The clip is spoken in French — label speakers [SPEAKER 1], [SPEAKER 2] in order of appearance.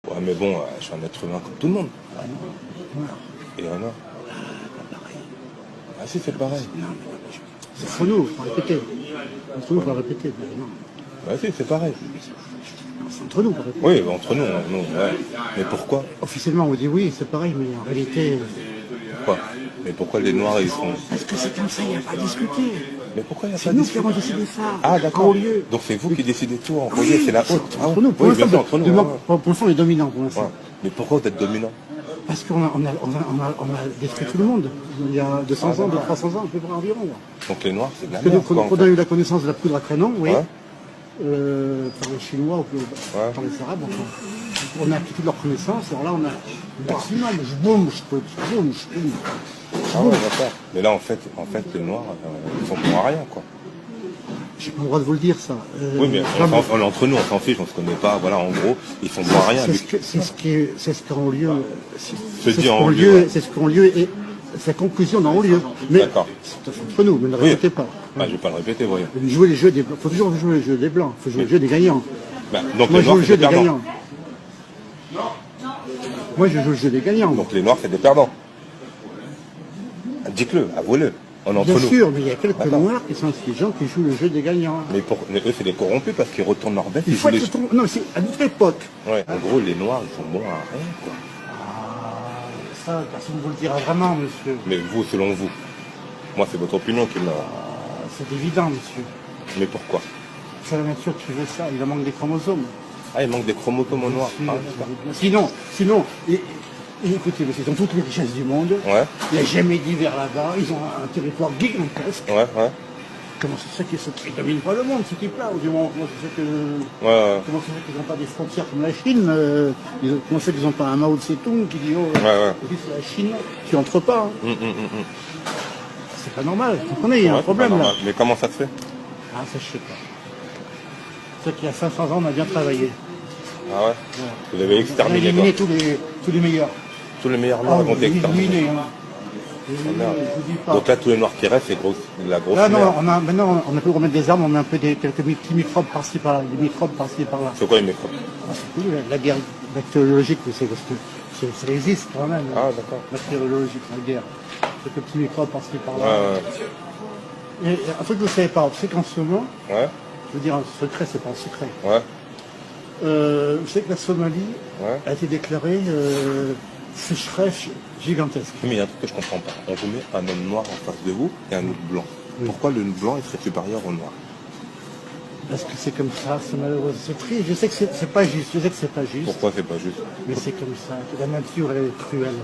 [SPEAKER 1] Ouais, mais bon, je suis un être humain comme tout le monde.
[SPEAKER 2] Ah non, noir.
[SPEAKER 1] Et un noir.
[SPEAKER 2] Pas pareil.
[SPEAKER 1] Ah si, c'est pareil.
[SPEAKER 2] Non, mais c'est entre nous, il faut répéter. Entre nous, il faut répéter. Mais non,
[SPEAKER 1] Bah si, c'est pareil.
[SPEAKER 2] c'est entre nous, il faut répéter.
[SPEAKER 1] Oui, bah, entre nous, ouais. Mais pourquoi?
[SPEAKER 2] Officiellement, on dit oui, c'est pareil, mais en réalité.
[SPEAKER 1] Pourquoi? Mais pourquoi les noirs, ils sont...
[SPEAKER 2] Parce que c'est comme ça, il n'y a pas à discuter.
[SPEAKER 1] Mais pourquoi il n'y a pas
[SPEAKER 2] C'est
[SPEAKER 1] de
[SPEAKER 2] nous qui
[SPEAKER 1] discussion?
[SPEAKER 2] avons décidé ça.
[SPEAKER 1] Ah d'accord.
[SPEAKER 2] En haut lieu.
[SPEAKER 1] Donc c'est vous qui décidez tout en haut
[SPEAKER 2] Oui,
[SPEAKER 1] lieu, c'est la haute.
[SPEAKER 2] c'est entre nous. Pour
[SPEAKER 1] Oui, bien
[SPEAKER 2] l'instant,
[SPEAKER 1] sûr, entre nous. Ouais,
[SPEAKER 2] pour l'instant, on est dominant pour
[SPEAKER 1] ouais.
[SPEAKER 2] l'instant.
[SPEAKER 1] Mais pourquoi vous êtes dominant?
[SPEAKER 2] Parce qu'on a détruit tout le monde. Il y a 200 ans, 300 ans, à peu près environ.
[SPEAKER 1] Donc les noirs, c'est de la
[SPEAKER 2] Parce que
[SPEAKER 1] merde, quoi, en
[SPEAKER 2] quand on
[SPEAKER 1] fait.
[SPEAKER 2] a eu la connaissance de la poudre à canon, oui,
[SPEAKER 1] Ouais.
[SPEAKER 2] par les Chinois ou par les Arabes, enfin, on a acquis toute leur connaissance. Alors là, on a sinon, mais je boum, je boum.
[SPEAKER 1] Ah ouais, d'accord. Mais là, en fait les noirs, ils sont pour rien, quoi.
[SPEAKER 2] J'ai pas le droit de vous le dire, ça.
[SPEAKER 1] Oui, mais entre nous, on s'en fiche, on se connaît pas. Voilà, en gros, ils font pour rien.
[SPEAKER 2] C'est ce qu'ont lieu.
[SPEAKER 1] Se dit en haut lieu.
[SPEAKER 2] C'est ce qu'ont lieu et sa conclusion dans haut lieu. Mais
[SPEAKER 1] D'accord.
[SPEAKER 2] c'est entre nous, mais ne répétez pas.
[SPEAKER 1] Bah, je vais pas le répéter, voyons.
[SPEAKER 2] Jouer les jeux des blancs. Il faut toujours jouer les jeux des blancs. Il faut jouer les jeux des gagnants.
[SPEAKER 1] Bah, donc
[SPEAKER 2] Moi,
[SPEAKER 1] les
[SPEAKER 2] je joue
[SPEAKER 1] noirs,
[SPEAKER 2] le
[SPEAKER 1] c'est
[SPEAKER 2] jeu
[SPEAKER 1] des
[SPEAKER 2] des
[SPEAKER 1] perdants.
[SPEAKER 2] gagnants. Moi, je joue le jeu des gagnants.
[SPEAKER 1] Donc les noirs, c'est des perdants. Dites-le, avouez-le. On est entre
[SPEAKER 2] Bien
[SPEAKER 1] nous.
[SPEAKER 2] sûr, mais il y a quelques
[SPEAKER 1] D'accord.
[SPEAKER 2] noirs qui sont des gens qui jouent le jeu des gagnants.
[SPEAKER 1] Mais eux, c'est des corrompus parce qu'ils retournent leur veste.
[SPEAKER 2] Il faut
[SPEAKER 1] jouent
[SPEAKER 2] être non, c'est à notre époque.
[SPEAKER 1] Ouais. En gros, les noirs, ils sont bons à rien, quoi.
[SPEAKER 2] Ça, personne ne vous le dira vraiment, monsieur.
[SPEAKER 1] Mais vous, selon vous. Moi, c'est votre opinion qui m'a...
[SPEAKER 2] C'est évident, monsieur.
[SPEAKER 1] Mais pourquoi?
[SPEAKER 2] C'est la nature qui veut ça. Il en manque des chromosomes.
[SPEAKER 1] Ah, il manque des chromosomes en noir. Ah,
[SPEAKER 2] Sinon, écoutez, monsieur, ils ont toutes les richesses du monde.
[SPEAKER 1] ouais,
[SPEAKER 2] Il n'y a jamais d'hiver là-bas. Ils ont un territoire gigantesque.
[SPEAKER 1] ouais.
[SPEAKER 2] Comment c'est ça qu'ils ne dominent pas le monde, ce type-là? Ou du moins, comment c'est ça
[SPEAKER 1] Ouais.
[SPEAKER 2] comment c'est ça qu'ils n'ont pas des frontières comme la Chine? Comment c'est qu'ils n'ont pas un Mao Tse-tung qui dit oh,
[SPEAKER 1] Ouais.
[SPEAKER 2] c'est la Chine, tu entres pas. Hein. C'est pas normal, vous comprenez, il y a
[SPEAKER 1] Ouais,
[SPEAKER 2] un problème
[SPEAKER 1] c'est pas
[SPEAKER 2] là.
[SPEAKER 1] normal. Mais comment ça se fait?
[SPEAKER 2] Ah, ça je sais pas. C'est qu'il y a 500 ans, on a bien travaillé.
[SPEAKER 1] Ah ouais, vous avez
[SPEAKER 2] On a
[SPEAKER 1] exterminé, quoi.
[SPEAKER 2] éliminé tous les meilleurs.
[SPEAKER 1] Tous les meilleurs noirs ont été exterminés.
[SPEAKER 2] Éliminé, hein.
[SPEAKER 1] Ah, merde.
[SPEAKER 2] Je vous dis pas.
[SPEAKER 1] Donc là, tous les noirs qui restent, c'est la grosse
[SPEAKER 2] Là, non,
[SPEAKER 1] merde.
[SPEAKER 2] maintenant, on a pu remettre des armes, on met un peu quelques petits microbes par-ci par-là, des microbes par-ci par-là.
[SPEAKER 1] C'est quoi les microbes?
[SPEAKER 2] Ah, c'est cool, la guerre bactériologique, vous savez, parce que ça existe quand même.
[SPEAKER 1] Ah, d'accord.
[SPEAKER 2] Bactériologique, la guerre. Quelques petits microbes par-ci par-là.
[SPEAKER 1] Ouais.
[SPEAKER 2] Et un truc que vous ne savez pas, vous savez qu'en ce moment,
[SPEAKER 1] Ouais.
[SPEAKER 2] je veux dire un secret, c'est pas un secret.
[SPEAKER 1] Ouais.
[SPEAKER 2] Vous savez que la Somalie
[SPEAKER 1] Ouais.
[SPEAKER 2] a été déclarée sécheresse gigantesque.
[SPEAKER 1] Mais il y a un truc que je comprends pas. On vous met un homme noir en face de vous et un autre blanc.
[SPEAKER 2] Oui.
[SPEAKER 1] Pourquoi le blanc il serait supérieur au noir?
[SPEAKER 2] Parce que c'est comme ça, c'est malheureux, c'est triste. Je sais que c'est pas juste, je sais que c'est pas juste,
[SPEAKER 1] Pourquoi c'est pas juste?
[SPEAKER 2] mais c'est comme ça. La nature elle est cruelle.